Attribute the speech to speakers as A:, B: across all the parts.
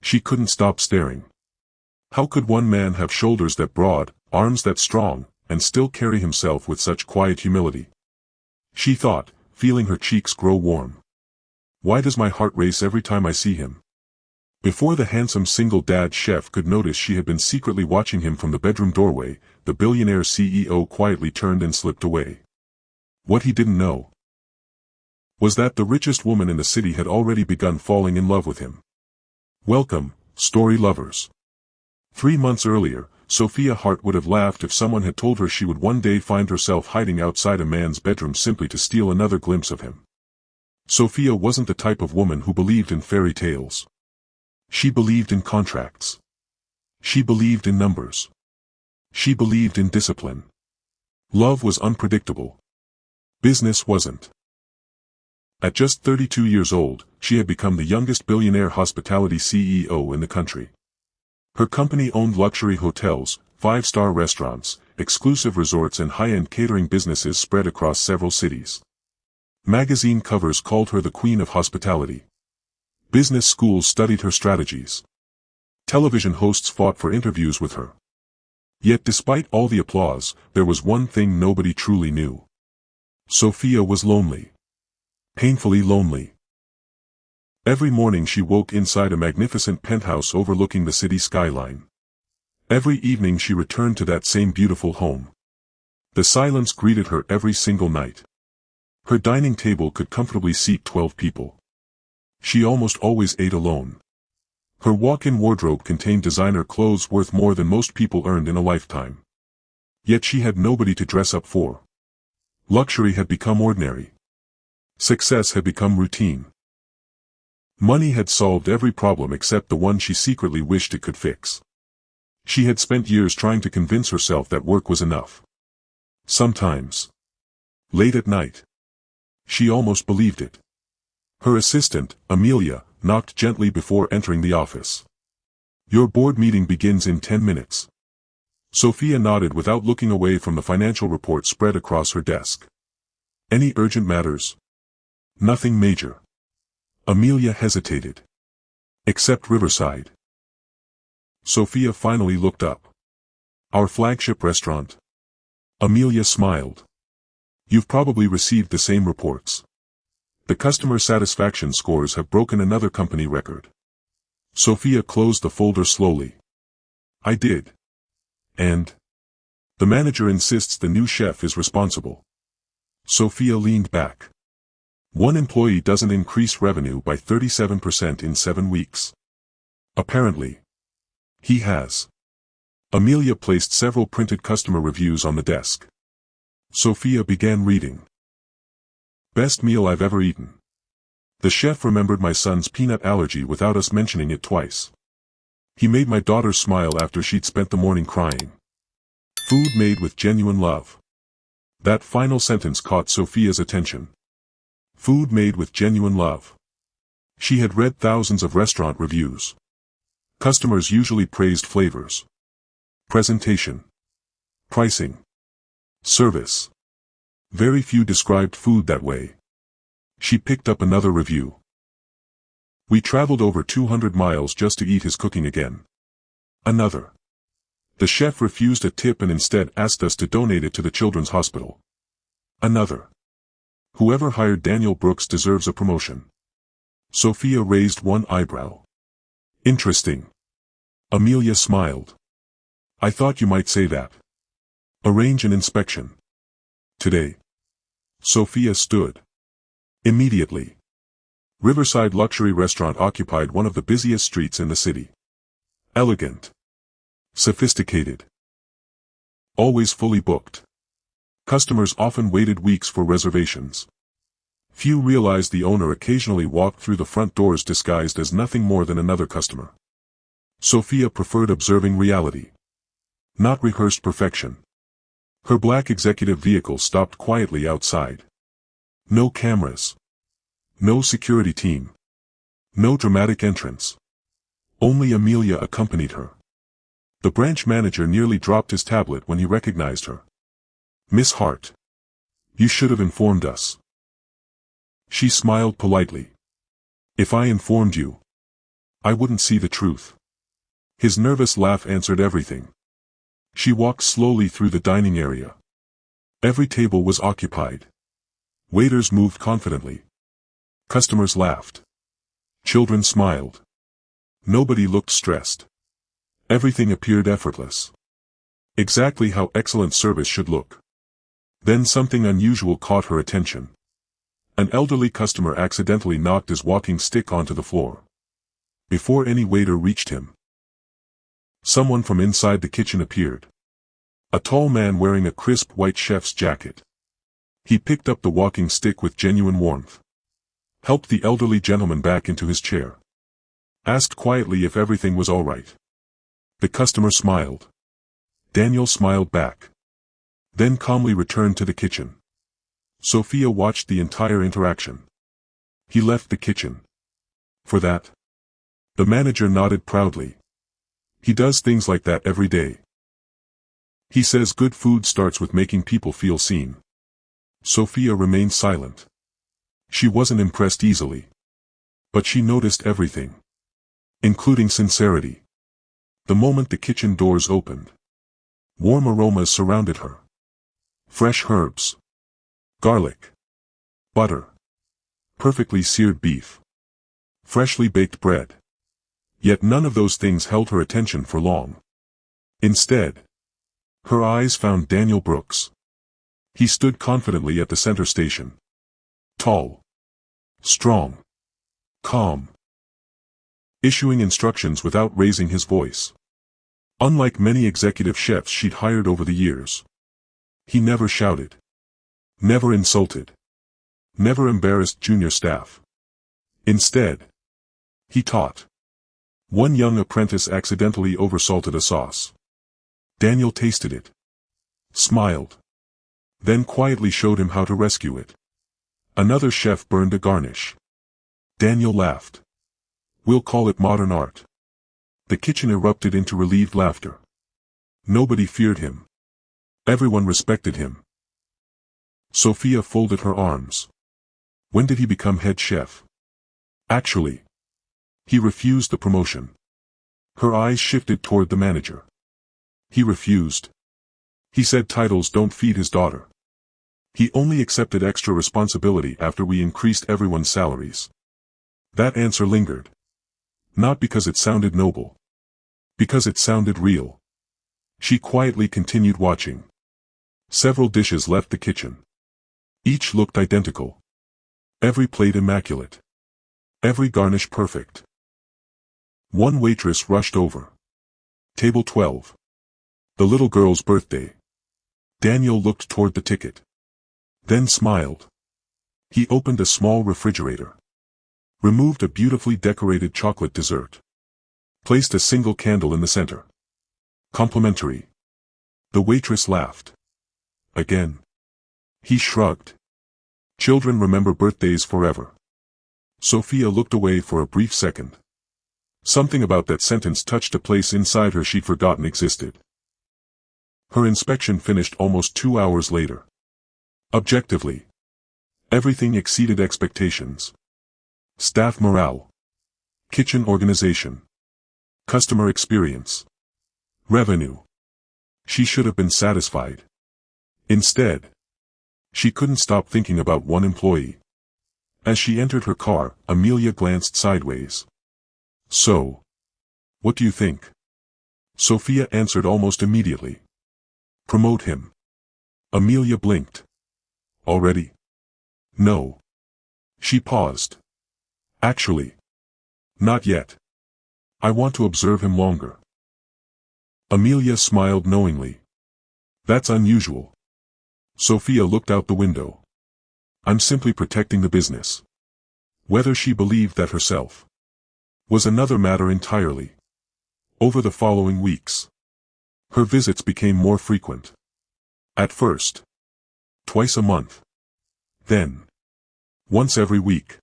A: She couldn't stop staring. How could one man have shoulders that broad, arms that strong, and still carry himself with such quiet humility? She thought, feeling her cheeks grow warm. Why does my heart race every time I see him? Before the handsome single dad chef could notice she had been secretly watching him from the bedroom doorway, the billionaire CEO quietly turned and slipped away. What he didn't know was that the richest woman in the city had already begun falling in love with him. Welcome, story lovers. 3 months earlier, Sophia Hart would have laughed if someone had told her she would one day find herself hiding outside a man's bedroom simply to steal another glimpse of him. Sophia wasn't the type of woman who believed in fairy tales. She believed in contracts. She believed in numbers. She believed in discipline. Love was unpredictable. Business wasn't. At just 32 years old, she had become the youngest billionaire hospitality CEO in the country. Her company owned luxury hotels, 5-star restaurants, exclusive resorts and high-end catering businesses spread across several cities. Magazine covers called her the Queen of Hospitality. Business schools studied her strategies. Television hosts fought for interviews with her. Yet despite all the applause, there was one thing nobody truly knew. Sophia was lonely. Painfully lonely. Every morning she woke inside a magnificent penthouse overlooking the city skyline. Every evening she returned to that same beautiful home. The silence greeted her every single night. Her dining table could comfortably seat 12 people. She almost always ate alone. Her walk-in wardrobe contained designer clothes worth more than most people earned in a lifetime. Yet she had nobody to dress up for. Luxury had become ordinary. Success had become routine. Money had solved every problem except the one she secretly wished it could fix. She had spent years trying to convince herself that work was enough. Sometimes, late at night, she almost believed it. Her assistant, Amelia, knocked gently before entering the office. "Your board meeting begins in 10 minutes. Sophia nodded without looking away from the financial report spread across her desk. "Any urgent matters?" "Nothing major." Amelia hesitated. "Except Riverside." Sophia finally looked up. "Our flagship restaurant?" Amelia smiled. "You've probably received the same reports. The customer satisfaction scores have broken another company record." Sophia closed the folder slowly. "I did. And the manager insists the new chef is responsible." Sophia leaned back. "One employee doesn't increase revenue by 37% in 7 weeks. Apparently, he has." Amelia placed several printed customer reviews on the desk. Sophia began reading. "Best meal I've ever eaten. The chef remembered my son's peanut allergy without us mentioning it twice. He made my daughter smile after she'd spent the morning crying. Food made with genuine love." That final sentence caught Sophia's attention. Food made with genuine love. She had read thousands of restaurant reviews. Customers usually praised flavors, presentation, pricing, service. Very few described food that way. She picked up another review. "We traveled over 200 miles just to eat his cooking again." Another. "The chef refused a tip and instead asked us to donate it to the children's hospital." Another. "Whoever hired Daniel Brooks deserves a promotion." Sophia raised one eyebrow. "Interesting." Amelia smiled. "I thought you might say that. Arrange an inspection. Today." Sophia stood. Immediately. Riverside Luxury Restaurant occupied one of the busiest streets in the city. Elegant. Sophisticated. Always fully booked. Customers often waited weeks for reservations. Few realized the owner occasionally walked through the front doors disguised as nothing more than another customer. Sophia preferred observing reality, not rehearsed perfection. Her black executive vehicle stopped quietly outside. No cameras. No security team. No dramatic entrance. Only Amelia accompanied her. The branch manager nearly dropped his tablet when he recognized her. "Miss Hart. You should have informed us." She smiled politely. "If I informed you, I wouldn't see the truth. His nervous laugh answered everything. She walked slowly through the dining area. Every table was occupied. Waiters moved confidently. Customers laughed. Children smiled. Nobody looked stressed. Everything appeared effortless. Exactly how excellent service should look. Then something unusual caught her attention. An elderly customer accidentally knocked his walking stick onto the floor. Before any waiter reached him, someone from inside the kitchen appeared. A tall man wearing a crisp white chef's jacket. He picked up the walking stick with genuine warmth. Helped the elderly gentleman back into his chair. Asked quietly if everything was all right. The customer smiled. Daniel smiled back. Then calmly returned to the kitchen. Sophia watched the entire interaction. He left the kitchen. For that? The manager nodded proudly. He does things like that every day. He says good food starts with making people feel seen. Sophia remained silent. She wasn't impressed easily. But she noticed everything. Including sincerity. The moment the kitchen doors opened, warm aromas surrounded her. Fresh herbs. Garlic. Butter. Perfectly seared beef. Freshly baked bread. Yet none of those things held her attention for long. Instead, her eyes found Daniel Brooks. He stood confidently at the center station. Tall. Strong. Calm. Issuing instructions without raising his voice. Unlike many executive chefs she'd hired over the years. He never shouted. Never insulted. Never embarrassed junior staff. Instead, he taught. One young apprentice accidentally oversalted a sauce. Daniel tasted it. Smiled. Then quietly showed him how to rescue it. Another chef burned a garnish. Daniel laughed. We'll call it modern art. The kitchen erupted into relieved laughter. Nobody feared him. Everyone respected him. Sophia folded her arms. When did he become head chef? Actually, he refused the promotion. Her eyes shifted toward the manager. He refused. He said titles don't feed his daughter. He only accepted extra responsibility after we increased everyone's salaries. That answer lingered. Not because it sounded noble. Because it sounded real. She quietly continued watching. Several dishes left the kitchen. Each looked identical. Every plate immaculate. Every garnish perfect. One waitress rushed over. Table 12. The little girl's birthday. Daniel looked toward the ticket. Then smiled. He opened a small refrigerator. Removed a beautifully decorated chocolate dessert. Placed a single candle in the center. Complimentary. The waitress laughed. Again. He shrugged. Children remember birthdays forever. Sophia looked away for a brief second. Something about that sentence touched a place inside her she'd forgotten existed. Her inspection finished almost 2 hours later. Objectively, everything exceeded expectations. Staff morale. Kitchen organization. Customer experience. Revenue. She should have been satisfied. Instead, she couldn't stop thinking about one employee. As she entered her car, Amelia glanced sideways. So, what do you think? Sophia answered almost immediately. Promote him. Amelia blinked. Already? No. She paused. Actually. Not yet. I want to observe him longer. Amelia smiled knowingly. That's unusual. Sophia looked out the window. I'm simply protecting the business. Whether she believed that herself was another matter entirely. Over the following weeks, her visits became more frequent. At first, twice a month. Then, once every week.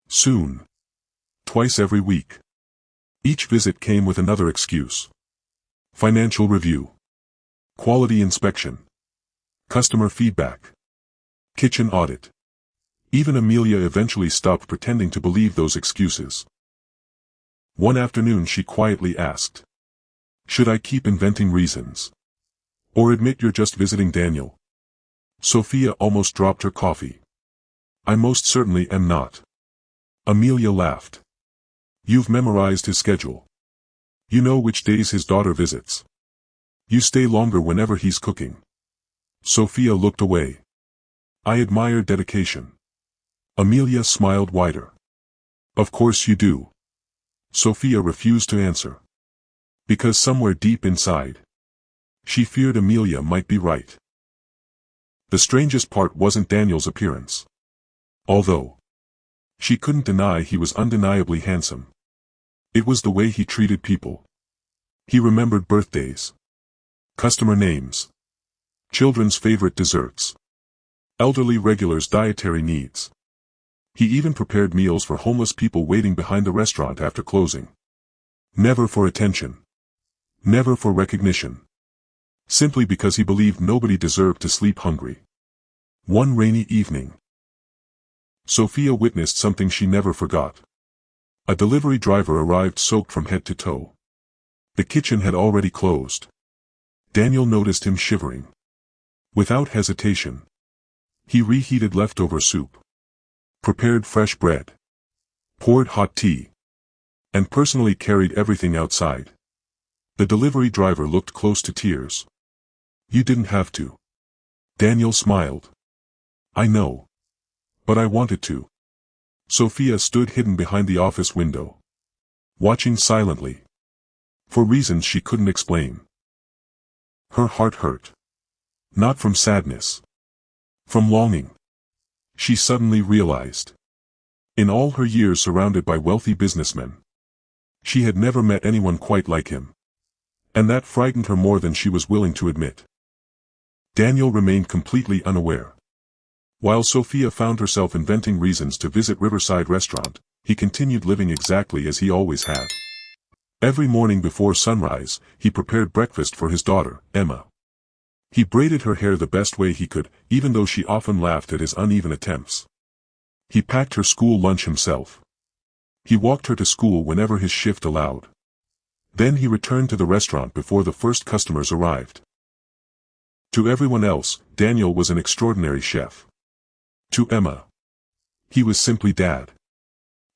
A: Soon, twice every week. Each visit came with another excuse. Financial review. Quality inspection. Customer feedback. Kitchen audit. Even Amelia eventually stopped pretending to believe those excuses. One afternoon she quietly asked, "Should I keep inventing reasons? Or admit you're just visiting Daniel?" Sophia almost dropped her coffee. "I most certainly am not." Amelia laughed. "You've memorized his schedule. You know which days his daughter visits. You stay longer whenever he's cooking." Sophia looked away. "I admire dedication." Amelia smiled wider. "Of course you do." Sophia refused to answer. Because somewhere deep inside, she feared Amelia might be right. The strangest part wasn't Daniel's appearance. Although she couldn't deny he was undeniably handsome. It was the way he treated people. He remembered birthdays, customer names, children's favorite desserts, elderly regulars' dietary needs. He even prepared meals for homeless people waiting behind the restaurant after closing. Never for attention. Never for recognition. Simply because he believed nobody deserved to sleep hungry. One rainy evening, Sophia witnessed something she never forgot. A delivery driver arrived soaked from head to toe. The kitchen had already closed. Daniel noticed him shivering. Without hesitation, he reheated leftover soup, prepared fresh bread, poured hot tea, and personally carried everything outside. The delivery driver looked close to tears. "You didn't have to." Daniel smiled. "I know. But I wanted to." Sophia stood hidden behind the office window, watching silently. For reasons she couldn't explain. Her heart hurt. Not from sadness. From longing. She suddenly realized. In all her years surrounded by wealthy businessmen, she had never met anyone quite like him. And that frightened her more than she was willing to admit. Daniel remained completely unaware. While Sophia found herself inventing reasons to visit Riverside Restaurant, he continued living exactly as he always had. Every morning before sunrise, he prepared breakfast for his daughter, Emma. He braided her hair the best way he could, even though she often laughed at his uneven attempts. He packed her school lunch himself. He walked her to school whenever his shift allowed. Then he returned to the restaurant before the first customers arrived. To everyone else, Daniel was an extraordinary chef. To Emma, he was simply Dad.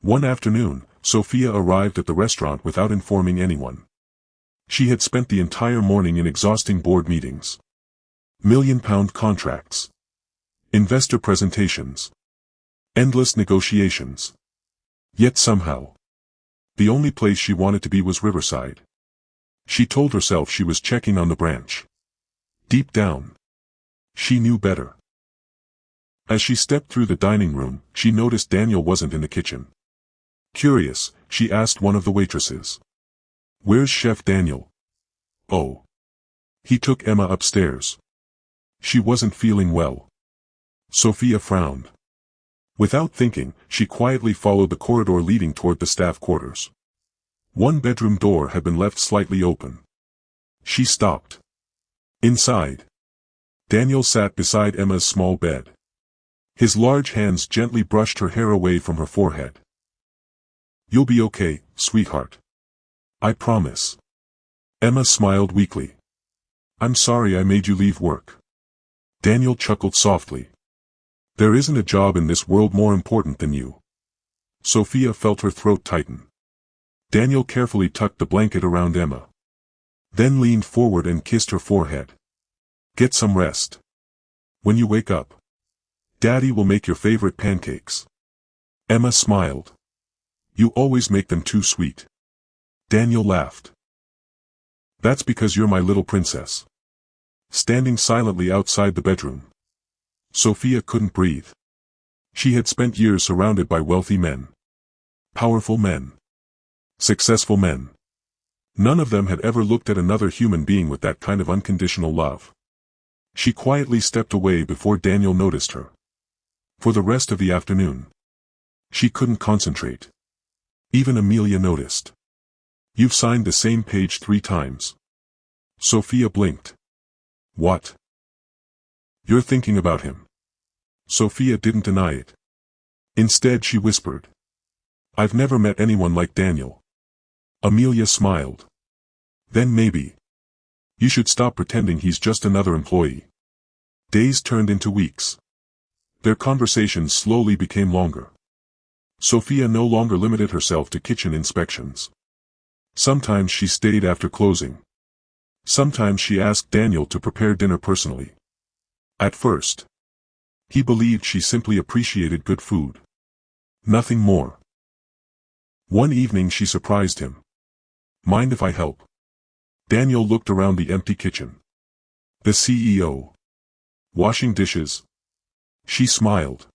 A: One afternoon, Sophia arrived at the restaurant without informing anyone. She had spent the entire morning in exhausting board meetings, million-pound contracts, investor presentations, endless negotiations. Yet somehow, the only place she wanted to be was Riverside. She told herself she was checking on the branch. Deep down, she knew better. As she stepped through the dining room, she noticed Daniel wasn't in the kitchen. Curious, she asked one of the waitresses. "Where's Chef Daniel?" "Oh. He took Emma upstairs. She wasn't feeling well." Sophia frowned. Without thinking, she quietly followed the corridor leading toward the staff quarters. One bedroom door had been left slightly open. She stopped. Inside, Daniel sat beside Emma's small bed. His large hands gently brushed her hair away from her forehead. "You'll be okay, sweetheart. I promise." Emma smiled weakly. "I'm sorry I made you leave work." Daniel chuckled softly. "There isn't a job in this world more important than you." Sophia felt her throat tighten. Daniel carefully tucked the blanket around Emma. Then leaned forward and kissed her forehead. "Get some rest. When you wake up, Daddy will make your favorite pancakes." Emma smiled. "You always make them too sweet." Daniel laughed. "That's because you're my little princess." Standing silently outside the bedroom, Sophia couldn't breathe. She had spent years surrounded by wealthy men. Powerful men. Successful men. None of them had ever looked at another human being with that kind of unconditional love. She quietly stepped away before Daniel noticed her. For the rest of the afternoon, she couldn't concentrate. Even Amelia noticed. "You've signed the same page 3 times." Sophia blinked. "What?" "You're thinking about him." Sophia didn't deny it. Instead she whispered, "I've never met anyone like Daniel. Amelia smiled. Then maybe. You should stop pretending he's just another employee. Days turned into weeks. Their conversations slowly became longer. Sophia no longer limited herself to kitchen inspections. Sometimes she stayed after closing. Sometimes she asked Daniel to prepare dinner personally. At first, he believed she simply appreciated good food. Nothing more. One evening she surprised him. Mind if I help? Daniel looked around the empty kitchen. The CEO. Washing dishes. She smiled.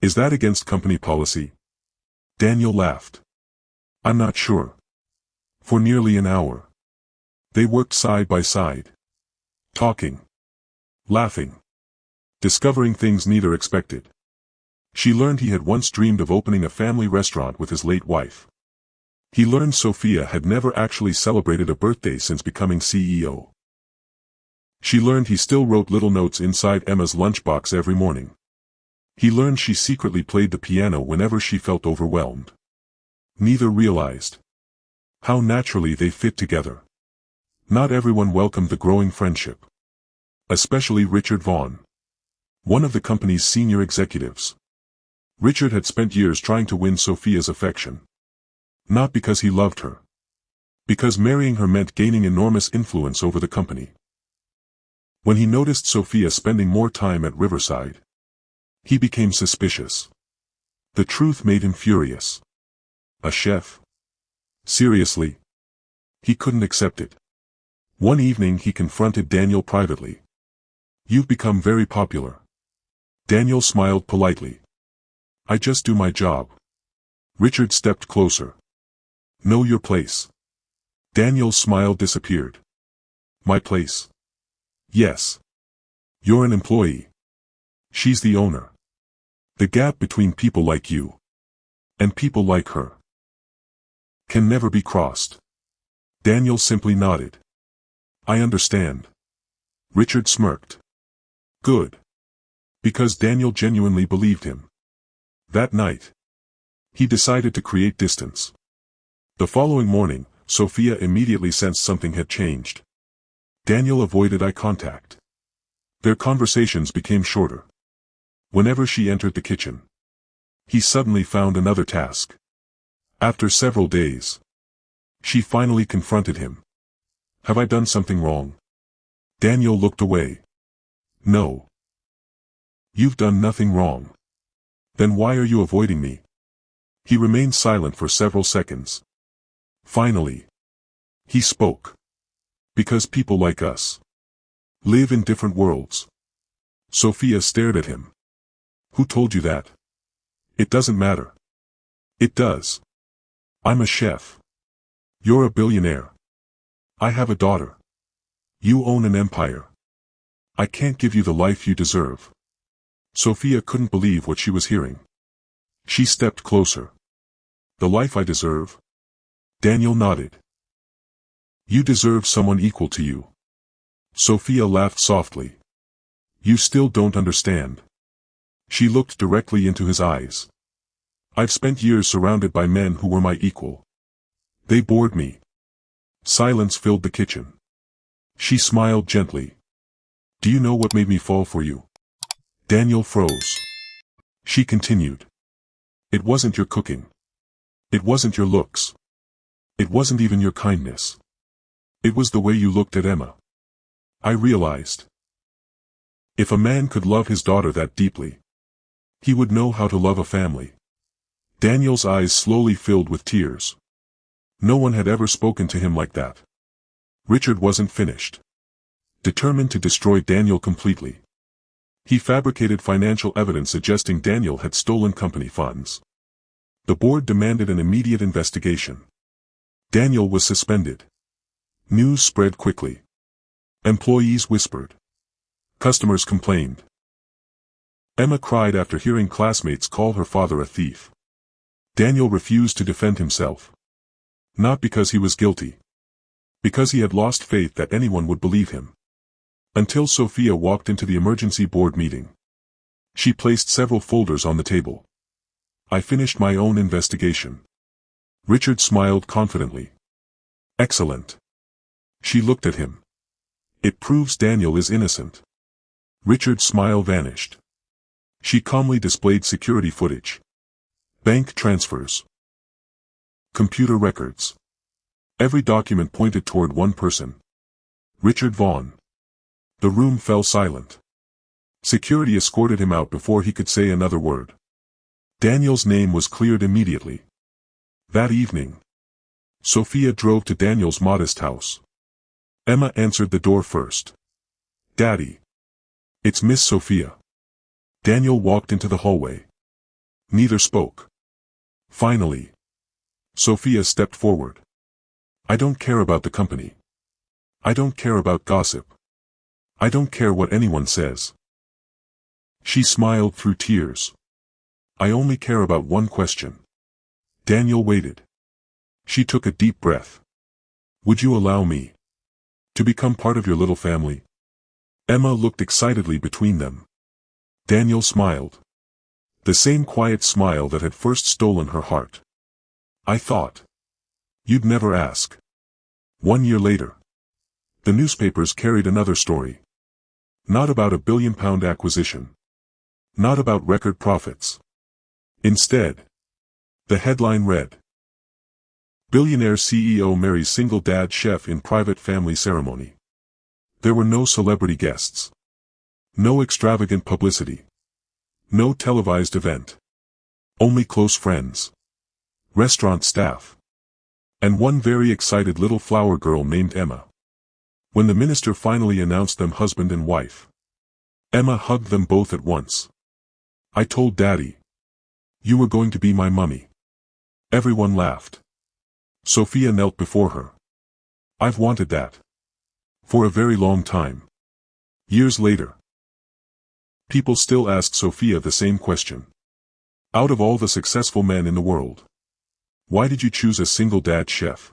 A: Is that against company policy? Daniel laughed. I'm not sure. For nearly an hour. They worked side by side. Talking. Laughing. Discovering things neither expected. She learned he had once dreamed of opening a family restaurant with his late wife. He learned Sophia had never actually celebrated a birthday since becoming CEO. She learned he still wrote little notes inside Emma's lunchbox every morning. He learned she secretly played the piano whenever she felt overwhelmed. Neither realized how naturally they fit together. Not everyone welcomed the growing friendship. Especially Richard Vaughn, one of the company's senior executives. Richard had spent years trying to win Sophia's affection. Not because he loved her. Because marrying her meant gaining enormous influence over the company. When he noticed Sophia spending more time at Riverside, he became suspicious. The truth made him furious. A chef? Seriously? He couldn't accept it. One evening he confronted Daniel privately. You've become very popular. Daniel smiled politely. I just do my job. Richard stepped closer. Know your place. Daniel's smile disappeared. My place? Yes. You're an employee. She's the owner. The gap between people like you and people like her can never be crossed. Daniel simply nodded. I understand. Richard smirked. Good. Because Daniel genuinely believed him. That night, he decided to create distance. The following morning, Sophia immediately sensed something had changed. Daniel avoided eye contact. Their conversations became shorter. Whenever she entered the kitchen, he suddenly found another task. After several days, she finally confronted him. Have I done something wrong? Daniel looked away. No. You've done nothing wrong. Then why are you avoiding me? He remained silent for several seconds. Finally, he spoke. Because people like us live in different worlds. Sophia stared at him. Who told you that? It doesn't matter. It does. I'm a chef. You're a billionaire. I have a daughter. You own an empire. I can't give you the life you deserve. Sophia couldn't believe what she was hearing. She stepped closer. The life I deserve? Daniel nodded. You deserve someone equal to you. Sophia laughed softly. You still don't understand. She looked directly into his eyes. I've spent years surrounded by men who were my equal. They bored me. Silence filled the kitchen. She smiled gently. Do you know what made me fall for you? Daniel froze. She continued. It wasn't your cooking. It wasn't your looks. It wasn't even your kindness. It was the way you looked at Emma. I realized. If a man could love his daughter that deeply, he would know how to love a family. Daniel's eyes slowly filled with tears. No one had ever spoken to him like that. Richard wasn't finished. Determined to destroy Daniel completely, he fabricated financial evidence suggesting Daniel had stolen company funds. The board demanded an immediate investigation. Daniel was suspended. News spread quickly. Employees whispered. Customers complained. Emma cried after hearing classmates call her father a thief. Daniel refused to defend himself. Not because he was guilty. Because he had lost faith that anyone would believe him. Until Sophia walked into the emergency board meeting. She placed several folders on the table. I finished my own investigation. Richard smiled confidently. Excellent. She looked at him. It proves Daniel is innocent. Richard's smile vanished. She calmly displayed security footage. Bank transfers. Computer records. Every document pointed toward one person. Richard Vaughn. The room fell silent. Security escorted him out before he could say another word. Daniel's name was cleared immediately. That evening, Sophia drove to Daniel's modest house. Emma answered the door first. "Daddy." "It's Miss Sophia." Daniel walked into the hallway. Neither spoke. Finally, Sophia stepped forward. "I don't care about the company. I don't care about gossip. I don't care what anyone says." She smiled through tears. "I only care about one question." Daniel waited. She took a deep breath. "Would you allow me to become part of your little family?" Emma looked excitedly between them. Daniel smiled. The same quiet smile that had first stolen her heart. "I thought you'd never ask." 1 year later, the newspapers carried another story. Not about a £1 billion acquisition. Not about record profits. Instead, the headline read, "Billionaire CEO marries single dad chef in private family ceremony." There were no celebrity guests. No extravagant publicity. No televised event. Only close friends. Restaurant staff. And one very excited little flower girl named Emma. When the minister finally announced them husband and wife, Emma hugged them both at once. "I told Daddy you were going to be my mummy." Everyone laughed. Sophia knelt before her. "I've wanted that for a very long time." Years later, people still ask Sophia the same question. Out of all the successful men in the world, why did you choose a single dad chef?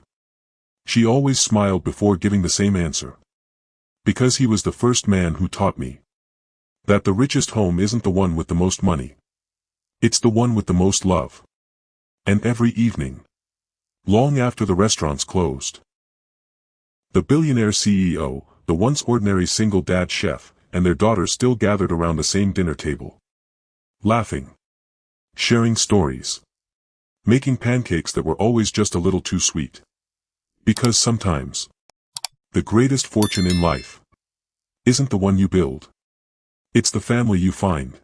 A: She always smiled before giving the same answer. "Because he was the first man who taught me that the richest home isn't the one with the most money. It's the one with the most love." And every evening, long after the restaurants closed, the billionaire CEO, the once ordinary single dad chef, and their daughter still gathered around the same dinner table. Laughing. Sharing stories. Making pancakes that were always just a little too sweet. Because sometimes, the greatest fortune in life isn't the one you build. It's the family you find.